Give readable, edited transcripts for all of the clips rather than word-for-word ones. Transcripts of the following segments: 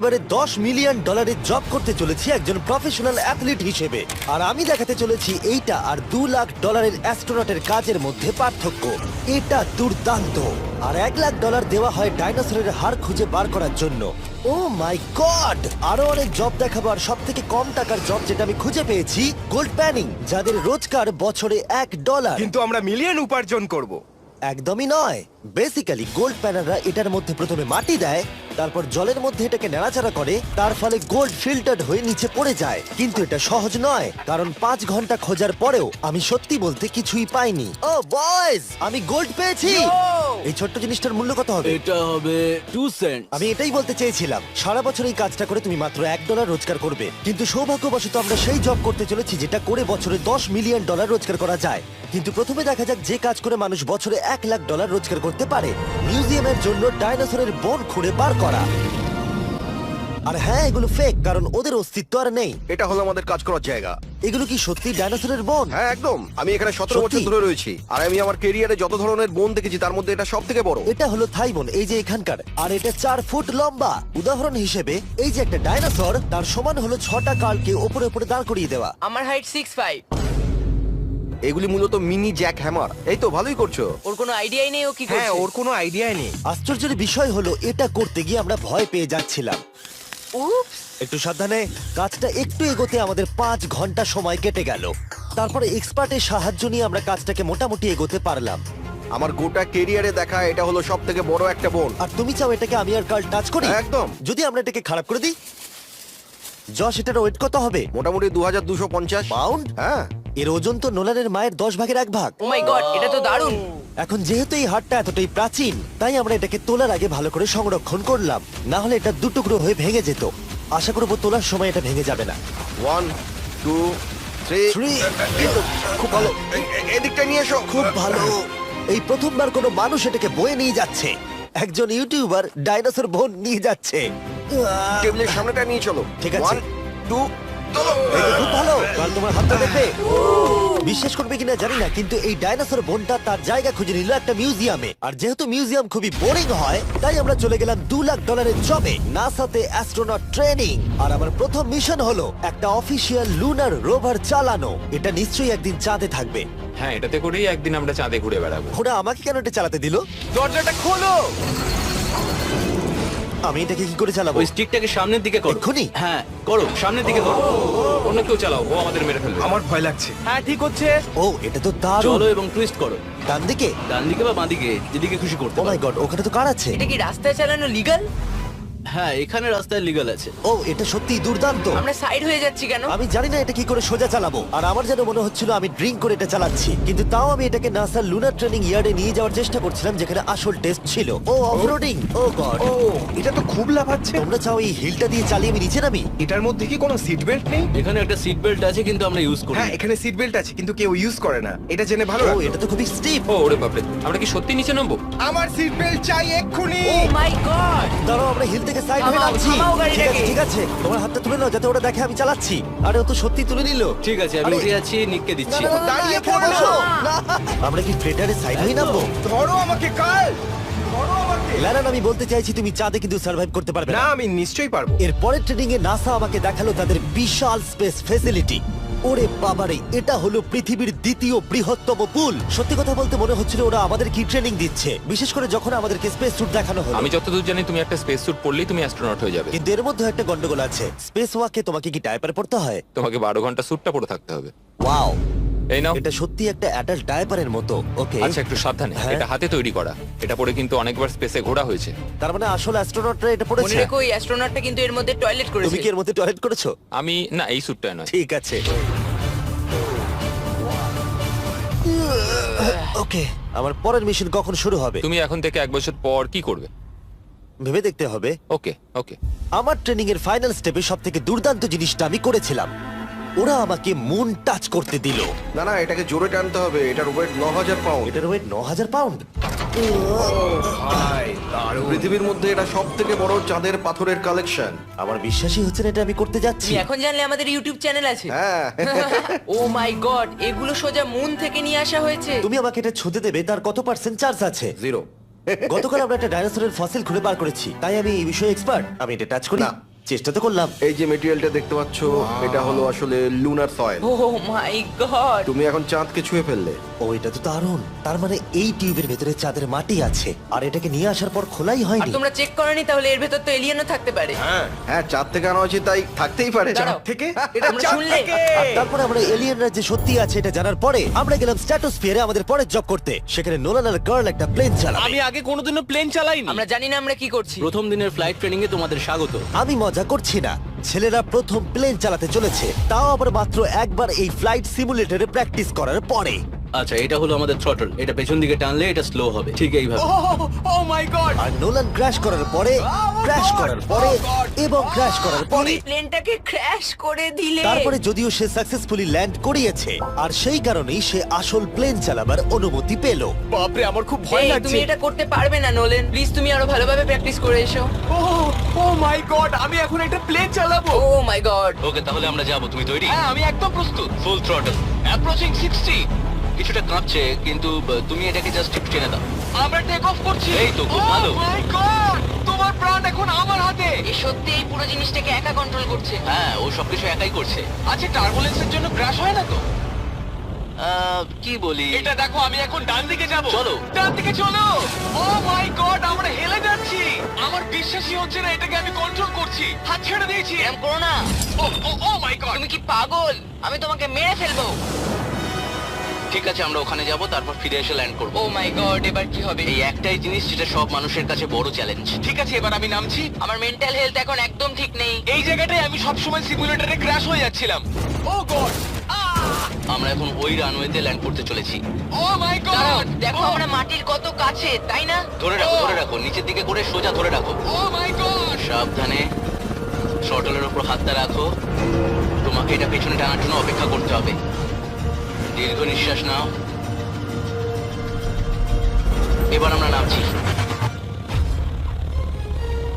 এবারে $10 million job করতে চলেছি একজন প্রফেশনাল অ্যাথলিট হিসেবে, আর আমি দেখাতে চলেছি এইটা আর $2 লাখ অ্যাস্ট্রোনটের কাজের মধ্যে পার্থক্য। এটা দুর্দান্ত। আর $1 লাখ দেওয়া হয় ডাইনোসরের হাড় খুঁজে বার করার জন্য। ও মাই গড! আরো অনেক জব দেখাবো, আর সব থেকে কম টাকার জব যেটা আমি খুঁজে পেয়েছি, গোল্ড প্যানিং, যাদের রোজগার বছরে $1। কিন্তু আমরা মিলিয়ন উপার্জন করব। একদমই নয়। বেসিক্যালি গোল্ড প্যানাররা এটার মধ্যে প্রথমে মাটি দেয়, তারপর জলের মধ্যে এটাকে নাড়াচাড়া করে, তার ফলে গোল্ড ফিল্টার্ড হয়ে নিচে পড়ে যায়। কিন্তু এটা সহজ নয়, কারণ 5 ঘন্টা খোঁজার পরেও আমি সত্যি বলতে কিছুই পাইনি। ও বয়েজ, আমি গোল্ড পেয়েছি। এই ছোট্ট জিনিসটার মূল্য কত হবে? এটা হবে 2 সেন্ট। আমি এটাই বলতে চেয়েছিলাম, সারা বছর এই কাজটা করে তুমি মাত্র $1 রোজগার করবে। কিন্তু সৌভাগ্যবশত আমরা সেই জব করতে চলেছি যেটা করে বছরে $10 মিলিয়ন রোজগার করা যায়। কিন্তু প্রথমে দেখা যাক যে কাজ করে মানুষ বছরে $1 লাখ রোজগার করতে পারে। মিউজিয়ামের জন্য ডাইনোসরের বোন খুঁড়ে বার করা। আর হ্যাঁ, এগুলো ফেক, কারণ ওদের অস্তিত্ব আর নেই। এটা হলো আমাদের কাজ করার জায়গা। এগুলো কি সত্যি ডাইনোসরের বোন? হ্যাঁ একদম, আমি এখানে 17 বছর সত্যি? ধরে রয়েছি, আর আমি আমার কেরিয়ারে যত ধরনের বোন দেখেছি তার মধ্যে এটা সব থেকে বড়। এটা হলো থাই বোন, এই যে এখানকার, আর এটা 4 ফুট লম্বা। উদাহরণ হিসেবে এই যে একটা ডাইনোসর, তার সমান হলো 6টা কালকে ওপরে ওপরে দাঁড় করিয়ে দেওয়া। আমার হাইট 6'5". এগুলি মূলত মিনি জ্যাক হ্যামার। এই তো ভালোই করছো। ওর কোনো আইডিয়াই নেই ও কি হ্যাঁ, করছে। ওর কোনো আইডিয়াই নেই। আশ্চর্যের বিষয় হলো এটা করতে গিয়ে আমরা ভয় পেয়ে যাচ্ছিলাম। উপস। একটু সাবধানে। কাজটা একটু এগোতে আমাদের 5 ঘন্টা সময় কেটে গেল। তারপরে এক্সপার্টের সাহায্য নিয়ে আমরা কাজটাকে মোটামুটি এগোতে পারলাম। আমার গোটা কেরিয়ারে দেখা এটা হলো সব থেকে বড় একটা বোন। আর তুমি চাও এটাকে আমি আর কাল টাচ করি? একদম। যদি আমরা এটাকে খারাপ করে দিই? যশ, এটার ওয়েট কত হবে? মোটামুটি 2250 পাউন্ড? হ্যাঁ। এর ওজন তো নোলানের মায়ের 10 ভাগের 1 ভাগ। ও মাই গড, এটা তো দারুণ। এখন যেহেতু এই হাটটা এতটাই প্রাচীন, তাই আমরা এটাকে তোলার আগে ভালো করে সংরক্ষণ করলাম, না হলে এটা দুটুকরো হয়ে ভেঙে যেত। আশা করবো তোলার সময় এটা ভেঙে যাবে না। 1 2 3 Three. খুব ভালো। এদিকটা নিয়ে এসো। খুব ভালো। এই প্রথমবার কোনো মানুষ এটাকে বয়ে নিয়ে যাচ্ছে। একজন ইউটিউবার ডাইনোসর বোন নিয়ে যাচ্ছে। টেবিলের সামনেটা নিয়ে চলো। ঠিক আছে। 1 2 চলো। এটা খুব ভালো। কাল তোমার হাতটা দেখবে। বিশ্বাস করবে কিনা জানি না, কিন্তু এই ডাইনোসর বোনটা তার জায়গা খুঁজে নিল একটা মিউজিয়ামে। আর যেহেতু মিউজিয়াম খুবই বোরিং হয়, তাই আমরা চলে গেলাম $2 লাখ জবে, নাসাতে অ্যাস্ট্রোনট ট্রেনিং। আর আমার প্রথম মিশন হলো একটা অফিসিয়াল লুনার রোভার চালানো। এটা নিশ্চয়ই একদিন চাঁদে থাকবে। হ্যাঁ, এটাতে করেই একদিন আমরা চাঁদে ঘুরে বেড়াবো। ওরা আমাকে কেন এটা চালাতে দিল? দরজাটা খোলো। আমি এটাকে কি করে চালাবো? ওই স্টিকটাকে সামনের দিকে করো। এক্ষুনি? হ্যাঁ, করো, সামনের দিকে করো। অন্য কেউ চালাও, ও আমাদের মেরে ফেলবে। আমার ভয় লাগছে। হ্যাঁ, ঠিক হচ্ছে। ও, এটা তো দারুণ। চলো এবং টুইস্ট করো। ডান দিকে? ডান দিকে বা বাঁ দিকে, যেদিকে খুশি করতে ও মাই পারো। গড, ওখানে তো কার আছে? এটা কি রাস্তায় চালানো লিগ্যাল? হ্যাঁ, এখানে রাস্তায় লিগ্যাল আছে। ও, এটা সত্যি দুর্দান্ত। আমরা সাইড হয়ে যাচ্ছি কেন? আমি জানি না এটা কি করে সোজা চালাবো, আর আমার যেন মনে হচ্ছিল আমি ড্রিঙ্ক করে এটা চালাচ্ছি। কিন্তু তাও আমি এটাকে নাসার লুনার ট্রেনিং ইয়ার্ডে নিয়ে যাওয়ার চেষ্টা করছিলাম, যেখানে আসল টেস্ট ছিল। ও অফরোডিং। ও গড। ও, এটা তো খুব লাফাচ্ছে। তোমরা চাও এই হিলটা দিয়ে চালিয়ে আমি নিচে নামি? এটার মধ্যে কি কোনো সিট বেল্ট নেই? এখানে একটা সিট বেল্ট আছে, কিন্তু আমরা ইউজ করি হ্যাঁ, না। এখানে সিট বেল্ট আছে কিন্তু কেউ ইউজ করে না। এটা জেনে ভালো ও, লাগলো। এটা তো খুবই স্টিপ। ও ওরে বাপরে, আমরা কি সত্যি নিচে নামবো? আমার সিট বেল্ট চাই এক্ষুনি। ও মাই গড। দাঁড়াও, আমরা হিল থেকে সাইড হয়ে থামাও, নামছি। থামাও গাড়িটাকে। ঠিক আছে, ঠিক আছে, তোমার হাতটা তুলে নাও যাতে ওরা দেখে আমি চালাচ্ছি। আরে ও তো সত্যি তুলে নিল। ঠিক আছে, আমি আরে- উঠে যাচ্ছি, নিককে না, দিচ্ছি। না, না, না, দাঁড়িয়ে এখানে পড়ো। বসো। না। আমরা কি ফ্রেটারে সাইড হয়ে নামবো? ধরো আমাকে কাল। ধরো আমাকে। লালান, আমি বলতে চাইছি তুমি চাঁদে কিন্তু সার্ভাইভ করতে পারবে না, না। আমি নিশ্চয়ই পারবো। এর পরের ট্রেনিং এ নাসা আমাকে দেখালো তাদের বিশাল স্পেস ফেসিলিটি। ওরে বাবারে, এটা হলো পৃথিবীর দ্বিতীয় বৃহত্তম পুল। সত্যি কথা বলতে মনে হচ্ছিল ওরা আমাদের কি ট্রেনিং দিচ্ছে, বিশেষ করে যখন আমাদেরকে স্পেস স্যুট দেখানো হলো। আমি যতদূর জানি তুমি একটা স্পেস স্যুট পরলেই তুমি অ্যাস্ট্রোনট হয়ে যাবে। কিন্তু এর মধ্যে একটা গন্ডগোল আছে। স্পেস ওয়াকে তোমাকে কি ডায়পার পড়তে হয়? তোমাকে 12 ঘন্টা স্যুটটা পরে থাকতে হবে। ওয়াও, এই নাও। এটা সত্যি একটা অ্যাডাল্ট ডায়পারের মতো। ওকে, আচ্ছা, একটু সাবধানে, হ্যাঁ। এটা হাতে তৈরি করা। এটা পরে কিন্তু অনেকবার স্পেসে ঘোরা হয়েছে। তার মানে আসল অ্যাস্ট্রোনটরা এটা মনে পড়েছে। রেখো এই অ্যাস্ট্রোনটটা কিন্তু এর মধ্যে টয়লেট করেছে। তুমি কি এর মধ্যে টয়লেট করেছো? আমি না, এই স্যুটটা নয়। ঠিক আছে। ওকে, আমার পরের মিশন কখন শুরু হবে তুমি এখন থেকে 1 বছর পর কি করবে? ভেবে দেখতে হবে। ওকে ওকে। আমার ট্রেনিং এর ফাইনাল স্টেপে সবথেকে দুর্দান্ত জিনিসটা আমি করেছিলাম। ওরা আমাকে মুন টাচ করতে দিল। না না, এটাকে জোরে টানতে হবে। এটার ওয়েট 9000 পাউন্ড। এটার ওয়েট 9000 পাউন্ড। ভাই, দারুণ। পৃথিবীর মধ্যে এটা সব থেকে বড় চাঁদের পাথরের কালেকশন। আমার বিশ্বাসই হচ্ছে না এটা আমি করতে যাচ্ছি। তুমি এখন জানলে আমাদের ইউটিউব চ্যানেল আছে। হ্যাঁ। ও মাই গড, এগুলো সোজা মুন থেকে নিয়ে আসা হয়েছে। তুমি আমাকে এটা ছুঁতে দেবে, তার কত পার্সেন্ট চার্জ আছে? 0। গতকাল আমরা একটা ডাইনোসরের ফসিল খুঁজে বার করেছি, তাই আমি এই বিষয়ে এক্সপার্ট। আমি এটা টাচ করি না। চেষ্টা তো করলাম। এই যে মেটেরিয়ালটা দেখতে পাচ্ছ, এটা হলো আসলে লুনার সয়েল। ও মাই গড, তুমি এখন চাঁদকে ছুঁয়ে ফেললে। ও এটা তো দারুণ। তার মানে এই টিউবের ভেতরে চাঁদের মাটি আছে, আর এটাকে নিয়ে আসার পর খোলাই আর হয়নি। তোমরা চেক করনি তাহলে এর ভেতর তো এলিয়েনও থাকতে পারে। হ্যাঁ, চাঁদ থেকে আনা হয়েছে, তাই থাকতেই পারে। দাঁড়াও। থেকে এটা তোমরা চাঁদ শুনলে? থেকে। আর তারপরে আমরা এলিয়েনরা যে সত্যি আছে এটা জানার পরে আমরা গেলাম স্ট্র্যাটোস্ফিয়ারে আমাদের পরের জব করতে। সেখানে নোলান আর গার্ল একটা প্লেন চালাবে। আমি আগে কোনোদিনও প্লেন চালাইনি। আমরা জানি না আমরা কি করছি। প্রথম দিনের ফ্লাইট ট্রেনিং এ তোমাদের স্বাগত। আমি মজা করছি না, ছেলেরা প্রথম প্লেন চালাতে চলেছে, তাও আবার মাত্র একবার এই ফ্লাইট সিমুলেটরে প্র্যাকটিস করার পরে। আচ্ছা, এটা হলো আমাদের থ্রটল। এটা পেছন দিকে টানলে এটা স্লো হবে, ঠিক এইভাবে। ও মাই গড, আর নোলান ক্র্যাশ করার পরে, ক্র্যাশ করার পরে এবং ক্র্যাশ করার পরে, তুমি প্লেনটাকে ক্র্যাশ করে দিলে। তারপরে যদিও সে সাকসেসফুলি ল্যান্ড করিয়েছে, আর সেই কারণেই সে আসল প্লেন চালাবার অনুমতি পেল। বাপরে আমার খুব ভয় এই, লাগছে। তুমি এটা করতে পারবে না নোলেন, প্লিজ তুমি আরো ভালোভাবে প্র্যাকটিস করে এসো। ও মাই গড, আমি এখন একটা প্লেন চালাবো। ও মাই গড, ওকে, তাহলে আমরা যাবো। তুমি তৈরি? হ্যাঁ, আমি একদম প্রস্তুত। Full throttle, approaching 60। কিছুটা কাঁপছে, কিন্তু তুমি এটাকে জাস্ট টিপ টেনে দাও। আমরা টেক অফ করছি। এই তো, খুব ভালো। ও মাই গড, তোমার প্রাণ এখন আমার হাতে। এই সত্যি এই পুরো জিনিসটাকে একা কন্ট্রোল করছে। হ্যাঁ, ও সবকিছু একাই করছে। আচ্ছা, টার্বুলেন্সের জন্য ক্র্যাশ হয় না তো? কি বলি? এটা দেখো, আমি এখন ডান দিকে যাব। চলো। ডান দিকে চলো। ও মাই গড, আমরা হেলে যাচ্ছি। আমার বিশ্বাসই হচ্ছে না এটাকে আমি কন্ট্রোল করছি। হাত ছেড়ে দিয়েছি। এরম করো না। ও মাই গড। তুমি কি পাগল? আমি তোমাকে মেরে ফেলবো। ঠিক আছে, আমরা ওখানে যাব, তারপর ফিরে এসে ল্যান্ড করব। ও মাই গড, এবার কি হবে? এই একটাই জিনিস যেটা সব মানুষের কাছে বড় চ্যালেঞ্জ। ঠিক আছে, এবার আমি নামছি। আমার মেন্টাল হেলথ এখন একদম ঠিক নেই। এই জায়গাটায় আমি সবসময় সিমুলেটরে ক্র্যাশ হয়ে যাচ্ছিলাম। ও গড, আমরা এখন ওই রানওয়েতে ল্যান্ড করতে চলেছি। ও মাই দাঁড়াও, গড। দেখো আমরা মাটির কত কাছে, তাই না? ধরে রাখো, ধরে রাখো, নিচের দিকে করে সোজা ধরে রাখো। ও মাই গড। সাবধানে শটলের উপর হাতটা রাখো। তোমাকে এটা পেছনে টানার জন্য অপেক্ষা করতে হবে। দীর্ঘ নিঃশ্বাস নাও। এবার আমরা নামছি।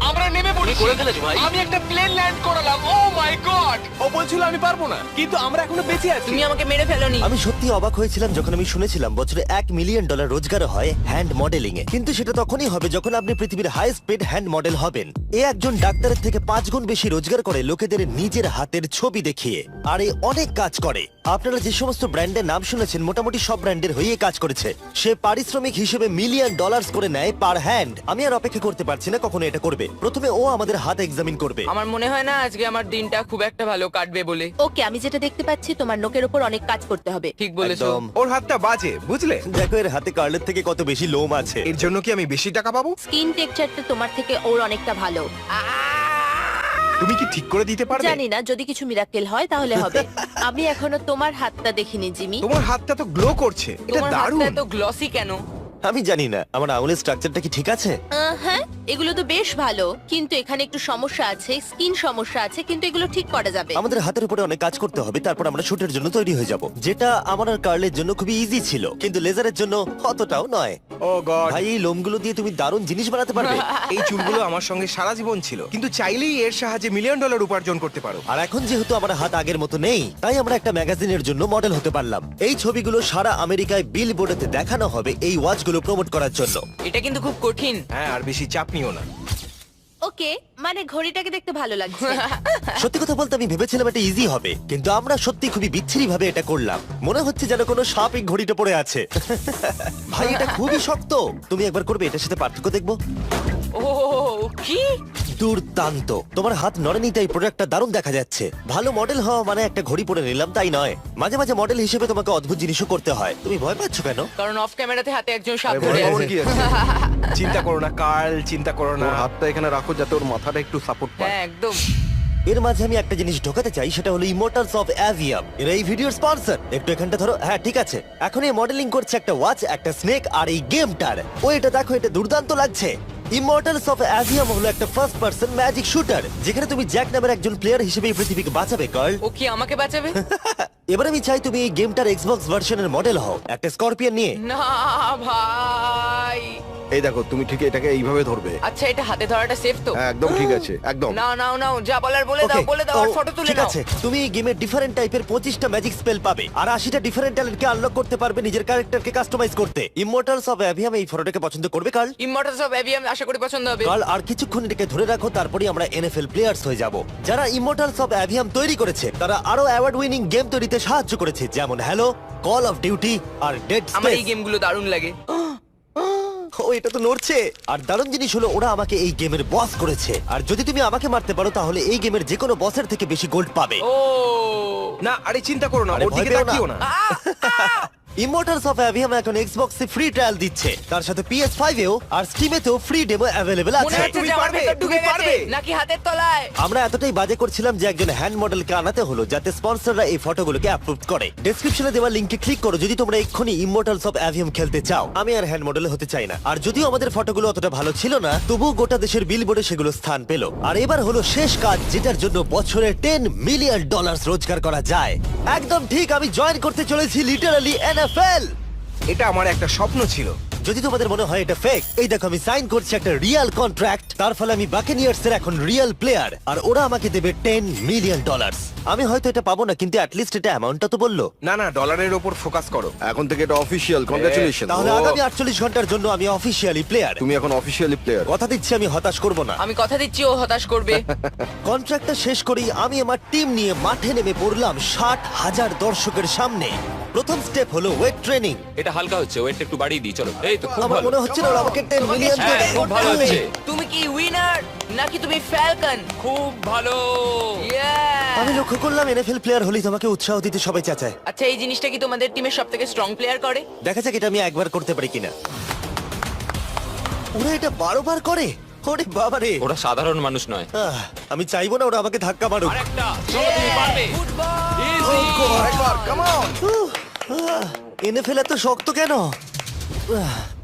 আমরা নেমে পড়েছি। করে ফেলেছো ভাই। আমি একটা প্লেন ল্যান্ড করালাম। ও মাই গড। ও বলছিল আমি পারবো না, কিন্তু আমরা এখনো বেঁচে আছি। তুমি আমাকে মেরে ফেলোনি। আমি সত্যি অবাক হয়েছিলাম যখন আমি শুনেছিলাম বছরে $1 মিলিয়ন রোজগার হয় হ্যান্ড মডেলিং এ। কিন্তু সেটা তখনই হবে যখন আপনি পৃথিবীর হাইস্ট পেড হ্যান্ড মডেল হবেন। এ একজন ডাক্তারের থেকে 5 গুণ বেশি রোজগার করে লোকেদের নিজের হাতের ছবি দেখিয়ে। আর এ অনেক কাজ করে। আপনারা যে সমস্ত ব্র্যান্ডের নাম শুনেছেন মোটামুটি সব ব্র্যান্ডের হয়ে কাজ করেছে। সে পারিশ্রমিক হিসেবে $1 মিলিয়ন করে নেয় পার হ্যান্ড। আমি আর অপেক্ষা করতে পারছি না কখনো এটা করবে। প্রথমে ও আমাদের হাত এক্সামিন করবে। আমার মনে হয় না আজকে আমার দিনটা খুব একটা ভালো কাটবে বলে। ওকে, আমি যেটা দেখতে পাচ্ছি তোমার নোকের ওপর অনেক কাজ করতে হবে। ঠিক বলেছো। একদম। ওর হাতটা বাজে, বুঝলে? দেখো এর হাতে কার্লের থেকে কত বেশি লোম আছে। এর জন্য কি আমি বেশি টাকা পাবো? স্কিন টেক্সচারটা তোমার থেকে ওর অনেকটা ভালো। তুমি কি ঠিক করে দিতে পারবে? জানি না, যদি কিছু মিরাকেল হয় তাহলে হবে। আমি এখনো তোমার হাতটা দেখিনি জিমি। তোমার হাতটা তো গ্লো করছে। এটা তোমার হাতটা দারুণ। এত গ্লসি কেন? আমি জানি না আমার আঙুলের স্ট্রাকচারটা কি ঠিক আছে। হ্যাঁ, এগুলো তো বেশ ভালো, কিন্তু এখানে একটু সমস্যা আছে, স্কিন সমস্যা আছে, কিন্তু এগুলো ঠিক করা যাবে। আমাদের হাতের উপরে অনেক কাজ করতে হবে, তারপর আমরা শুটের জন্য তৈরি হয়ে যাব, যেটা আমার আর কার্লের জন্য খুবই ইজি ছিল, কিন্তু লেজারের জন্য অতটাও নয়। ও গড। ভাই এই লোমগুলো দিয়ে তুমি দারুণ জিনিস বানাতে পারবে। এই চুলগুলো আমার সঙ্গে সারা জীবন ছিল, কিন্তু চাইলেই এর সাহায্যে $1 মিলিয়ন উপার্জন করতে পারো। আর এখন যেহেতু আমার হাত আগের মতো নেই, তাই আমরা একটা ম্যাগাজিনের জন্য মডেল হতে পারলাম। এই ছবিগুলো সারা আমেরিকায় বিলবোর্ডেতে দেখানো হবে এই ওয়াচগুলো প্রমোট করার জন্য। এটা কিন্তু খুব কঠিন। হ্যাঁ, আর বেশি চাপ নিও না। ওকে, মানে ঘড়িটাকে দেখতে ভালো লাগছে। সত্যি কথা বলতে আমি ভেবেছিলাম এটা ইজি হবে, কিন্তু আমরা সত্যি খুবই বিচ্ছিরি ভাবে এটা করলাম। মনে হচ্ছে যেন কোনো সাপ এই ঘড়িটা পড়ে আছে। ভাই এটা খুবই শক্ত। তুমি একবার করবে, এটার সাথে পার্থক্য দেখবো। ও কি দুর্দান্ত। তোমার হাত নড়েনি তাই প্রোডাক্টটা দারুণ দেখা যাচ্ছে। ভালো মডেল হওয়া মানে একটা ঘড়ি পরে নিলাম তাই নয়, মাঝে মাঝে মডেল হিসেবে তোমাকে অদ্ভুত জিনিসও করতে হয়। তুমি ভয় পাচ্ছ কেন? কারণ অফ ক্যামেরাতে হাতে একজন সাপ আরে ধরে ভয় পাওয়ার আছে। কি আছে? চিন্তা করো না কার্ল, চিন্তা করো না। ওর হাতটা এখানে রাখো যাতে ওর মাথাটা একটু সাপোর্ট পায়। হ্যাঁ একদম। এর মাঝে আমি একটা জিনিস ঢোকাতে চাই, সেটা হলো ইমোর্টালস অফ অ্যাভিয়াম। এরা এই ভিডিওর স্পন্সর। একটু এখানটা ধরো। হ্যাঁ ঠিক আছে। এখন এই মডেলিং করছে একটা ওয়াচ, একটা স্নেক আর এই গেমটার। ও এটা দেখো, এটা দুর্দান্ত লাগছে। ইমর্টালস অফ অ্যাভিয়াম হলো একটা ফার্স্ট পার্সন ম্যাজিক শুটার, যেখানে তুমি জ্যাক নামের একজন প্লেয়ার হিসেবে এই পৃথিবীকে বাঁচাবে গার্ল। ও কি আমাকে বাঁচাবে? এবার আমি চাই তুমি এই গেমটার এক্সবক্স ভার্সনের মডেল হও, একটা স্করপিয়ন নিয়ে। না ভাই, এই দেখো, তুমি ঠিক এটাকে এইভাবে ধরবে। আচ্ছা এটা হাতে ধরাটা সেফ তো? হ্যাঁ, একদম ঠিক আছে, একদম। নাও নাও নাও, যা বলার বলে দাও, Okay, বলে দাও, আর তো ফটো তুলে ঠিক নাও। আছে, তুমি এই গেমের ডিফারেন্ট টাইপের 25টা ম্যাজিক স্পেল পাবে আর 80টা ডিফারেন্ট ট্যালেন্টকে আনলক করতে পারবে নিজের ক্যারেক্টারকে কাস্টমাইজ করতে। ইমমর্টালস অফ অ্যাভিয়াম এই ফটোটাকে পছন্দ করবে কার্ল? ইমমর্টালস অফ অ্যাভিয়াম আশা করি পছন্দ হবে। কার্ল, আর কিছুক্ষণ এটাকে ধরে রাখো, তারপরেই আমরা এনএফএল প্লেয়ার্স হয়ে যাব। যারা ইমমর্টালস অফ অ্যাভিয়াম তৈরি করেছে তারা আরো অ্যাওয়ার্ড উইনিং গেম তৈরিতে সাহায্য করেছে, যেমন হ্যালো, কল অফ ডিউটি আর ডেড আমার এই স্পেস। গেমগুলো দারুণ লাগে। ও, এটা তো নড়ছে। আর দারুণ জিনিস হলো ওরা আমাকে এই গেমের বস করেছে, আর যদি তুমি আমাকে মারতে পারো তাহলে এই গেমের যে কোনো বসের থেকে বেশি গোল্ড পাবে। ও না, আরে চিন্তা করো না, আরে ওর ভয় দিকে পেও না। তাকিও না। ইমমর্টালস অফ অ্যাভিয়াম এখন এক্সবক্সে ফ্রি ট্রায়াল দিচ্ছে, তার সাথে PS5 এও আর স্টিমেতেও ফ্রি ডেমো অ্যাভেলেবল মনে আছে। হচ্ছে তুমি যে আমার পারবে, ভেতর ঢুকে তুমি গেছে পারবে। নাকি হাতের তলায়। আমরা এতটাই বাজে করছিলাম যে একজন হ্যান্ড মডেলকে আনাতে হলো যাতে স্পন্সররা এই ফটোগুলোকে অ্যাপ্রুভ করে। ডেসক্রিপশনে দেওয়া লিংকে ক্লিক করো যদি তোমরা এক্ষুনি ইমমর্টালস অফ অ্যাভিয়াম খেলতে চাও। আমি আর হ্যান্ড মডেল হতে চাই না, আর যদিও আমাদের ফটোগুলো অতটা ভালো ছিল না, তবুও গোটা দেশের বিলবোর্ডে সেগুলো স্থান পেল। আর এবার হলো শেষ কাজ, যেটার জন্য বছরে $10 মিলিয়ন রোজগার করা যায়। একদম ঠিক, আমি জয়েন করতে চলেছি লিটারালি NFL। এটা আমার একটা স্বপ্ন ছিল। যদি তোমাদের মনে হয় এটা ফেক, এই দেখো আমি সাইন করছি একটা রিয়েল কন্ট্রাক্ট। তার ফলে আমি বাকেনিয়ার্স এর এখন রিয়েল প্লেয়ার, আর ওরা আমাকে দেবে $10 মিলিয়ন। আমি হয়তো এটা পাবো না, কিন্তু অ্যাটলিস্ট এটা অ্যামাউন্টটা তো বললো। না না, ডলারের ওপর ফোকাস করো। এখন থেকে এটা অফিসিয়াল, কংগ্রাচুলেশন। তাহলে আগামী 48 ঘন্টার জন্য আমি অফিসিয়ালি প্লেয়ার। তুমি এখন অফিসিয়ালি প্লেয়ার। কথা দিচ্ছি আমি হতাশ করব না। আমি কথা দিচ্ছি ও হতাশ করবে। কন্ট্রাক্টটা শেষ করেই আমি আমার টিম নিয়ে মাঠে নেমে পড়লাম 60,000 দর্শকের সামনে। প্রথম স্টেপ হলো ওয়েট ট্রেনিং। এটা হালকা হচ্ছে, ওয়েটটা একটু বাড়িয়ে দিই, চলো। এই তো খুব আমার ভালো। মনে হচ্ছে না ওরা আমাকে 10 মিলিয়ন হ্যাঁ, দেবে। খুব ভালো হচ্ছে। তুমি কি উইনার নাকি তুমি ফ্যালকন? খুব ভালো। আমি লক্ষ্য করলাম NFL প্লেয়ার হলেই তোমাকে উৎসাহ দিতে সবাই চাচায়। আচ্ছা এই জিনিসটা কি তোমাদের টিমের সবথেকে স্ট্রং প্লেয়ার করে? দেখা যাক এটা আমি একবার করতে পারি কিনা। ওরা এটা 12 বার করে? ওরে বাবারে। ওরা সাধারণ মানুষ নয়। আমি চাইবো না ওরা আমাকে ধাক্কা মারুক। আরেকটা, চলো তুমি পারবে। আরেকবার, কাম অন। NFL এত শক্ত কেন?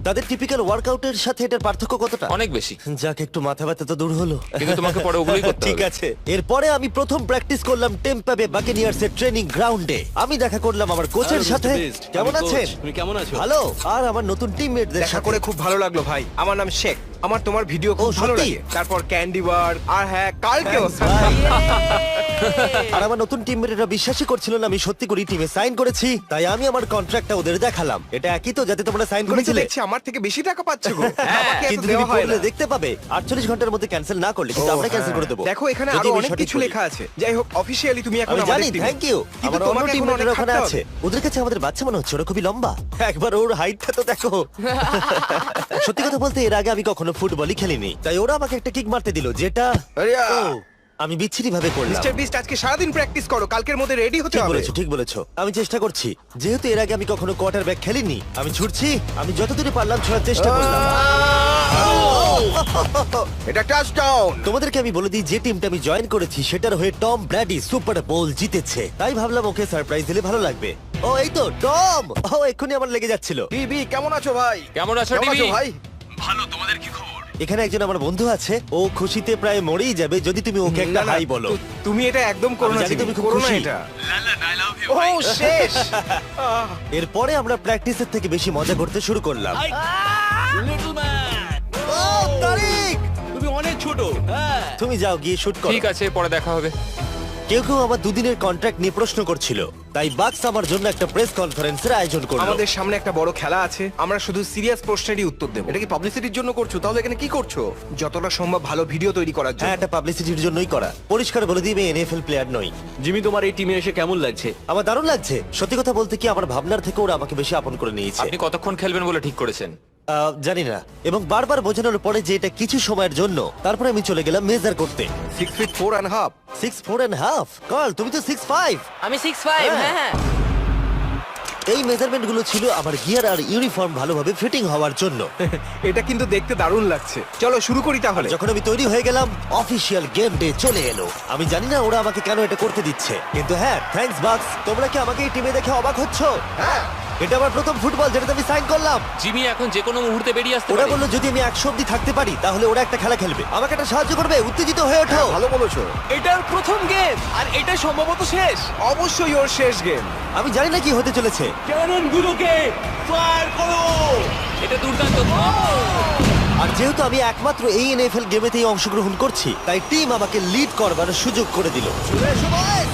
তাদের টিপিক্যাল ওয়ার্কআউটের সাথে এটার পার্থক্য কতটা? অনেক বেশি। যাক, একটু মাথা ব্যথা তো দূর হলো। কিন্তু তোমাকে পরে ওগুলোই করতে ঠিক হবে। আছে। এরপরে আমি প্রথম প্র্যাকটিস করলাম টেম্পা বে বাকেনিয়ার্স এর ট্রেনিং গ্রাউন্ডে। আমি দেখা করলাম আমার কোচের সাথে। কেমন আছেন? তুমি কেমন আছো? ভালো। আর আমার নতুন টিমমেটদের দেখা সাথে। করে খুব ভালো লাগলো ভাই। আমার নাম শেখ। আমার তোমার ভিডিও খুব ও, ভালো সত্যি? লাগে। তারপর ক্যান্ডি বার, আর হ্যাঁ কালকেও। আর আমার নতুন টিমমেটরা বিশ্বাসই করছিল না আমি সত্যি করে টিমে সাইন করেছি, তাই আমি আমার কন্ট্রাক্টটা ওদের দেখালাম। এটা একই তো যাতে তোমরা সাইন তুমি তো করেছিলে? দেখছি আমার থেকে বেশি টাকা পাচ্ছ গো। আমাকে এত কিন্তু দেওয়া তুমি হয় করলে না। দেখতে পাবে 48 ঘন্টার মধ্যে ক্যান্সেল না করলে কিন্তু ও, আমরা ক্যান্সেল হ্যাঁ। করে দেবো। দেখো এখানে যদি আরো আমি অনেক সঠিক কিছু বলি। লেখা আছে। যাই হোক, অফিশিয়ালি তুমি এখন আমি আমাদের জানি, টিমে। Thank you. কিন্তু আমার অন্য তোমাকে এখন টিমমেটরা অনেক ওখানে খাটতে আছে। হবে। ওদের কাছে আমাদের বাচ্চা মনে হচ্ছে, ওরা খুবই লম্বা। একবার ওর হাইটটা তো দেখো। সত্যি কথা বলতে এর আগে আমি কখনো ফুটবলই খেলিনি, তাই ওরা আমাকে একটা কিক মারতে দিল, যেটা আরে, ও, আমি বিচ্ছিরি ভাবে করলাম। মিস্টার বিস্ট আজকে সারাদিন প্র্যাকটিস করো, কালকের মধ্যে রেডি হতে ঠিক হবে। বলেছো, ঠিক বলেছো। আমি চেষ্টা করছি। যেহেতু এর আগে আমি কখনো কোয়ার্টারব্যাক খেলিনি, আমি ছুটছি। আমি যতদূর পারলাম ছোড়ার চেষ্টা করলাম। এটা টাচডাউন। তোমাদেরকে আমি বলে দিই যে টিমটা আমি জয়েন করেছি সেটার হয়ে টম ব্র্যাডি সুপার বোল জিতেছে, তাই ভাবলাম ওকে সারপ্রাইজ দিলে ভালো লাগবে। ও, এই তো টম। ও, এক্ষুনি আমার লেগে যাচ্ছিল। বিবি কেমন আছো ভাই? কেমন আছো কেমন টিভি? আছো ভাই? এখানে একজন আমার বন্ধু আছে, ও খুশিতে প্রায় মরেই যাবে যদি তুমি ওকে একটা না, না, হাই বলো। তুমি এটা একদম করো আমি না, জানি জিমি, তুমি খুব করো না খুশি। এটা। ও শেষ। এরপরে আমরা প্র্যাকটিসের থেকে বেশি মজা করতে শুরু করলাম। লিটল ম্যান, ও, তারিক, তুমি অনেক ছোট। হ্যাঁ, তুমি যাও গিয়ে শুট করো। ঠিক আছে, পরে দেখা হবে। কেউ কেউ আমার দুদিনের কন্ট্রাক্ট নিয়ে প্রশ্ন করছিল, তাই বাক্স আমার জন্য একটা প্রেস কনফারেন্সের আয়োজন করলো। আমাদের সামনে একটা বড় খেলা আছে, আমরা শুধু সিরিয়াস প্রশ্নেরই উত্তর দেব। এটা কি পাবলিসিটির জন্য করছো? তাহলে এখানে কি করছো? যতটা সম্ভব ভালো ভিডিও তৈরি করার হ্যাঁ, জন্য। এটা পাবলিসিটির জন্যই করা। পরিষ্কার বলে দিই আমি NFL প্লেয়ার নই। জিমি তোমার এই টিমে এসে কেমন লাগছে? আমার দারুণ লাগছে। সত্যি কথা বলতে কি, আমার ভাবনার থেকে ওরা আমাকে বেশি আপন করে নিয়েছে। আপনি কতক্ষণ খেলবেন বলে ঠিক করেছেন? জানি না, এবং বারবার বোঝানোর পরে যে এটা কিছু সময়ের জন্য, তারপরে আমি চলে গেলাম মেজার করতে। 6 feet 4.5। 6'4.5"। কার্ল, তুমি তো 6'5". আমি 6'5", হ্যাঁ। হ্যাঁ। এই মেজারমেন্ট গুলো ছিল আমার গিয়ার আর ইউনিফর্ম ভালোভাবে ফিটিং হওয়ার জন্য। এটা কিন্তু দেখতে দারুণ লাগছে। চলো শুরু করি তাহলে। যখন আমি তৈরি হয়ে গেলাম, অফিসিয়াল গেম ডে চলে এলো। আমি জানি না ওরা আমাকে কেন এটা করতে দিচ্ছে, কিন্তু হ্যাঁ, থ্যাঙ্কস বাক্স। তোমরা কি আমাকে এই টিমে দেখে অবাক হচ্ছ? হ্যাঁ, এটা আমার প্রথম ফুটবল যেটাতে আমি সাইন করলাম। জিমি এখন যে কোনো মুহূর্তে বেরিয়ে আসতে ওরা পারে। বললো যদি আমি 100 অব্দি থাকতে পারি তাহলে ওরা একটা খেলা খেলবে, আমাকে একটা সাহায্য করবে। উত্তেজিত হয়ে ওঠো। ভালো বলেছো। এটার প্রথম গেম আর এটা সম্ভবত শেষ। অবশ্যই ওর শেষ গেম। আমি জানি না কি হতে চলেছে। ক্যাননগুলোকে ফায়ার করো। এটা দুর্দান্ত। আর যেহেতু আমি একমাত্র এই এনএফএল গেমেতেই অংশগ্রহণ করছি, তাই টিম আমাকে লিড করবার সুযোগ করে দিল। চলে এসো বয়েজ!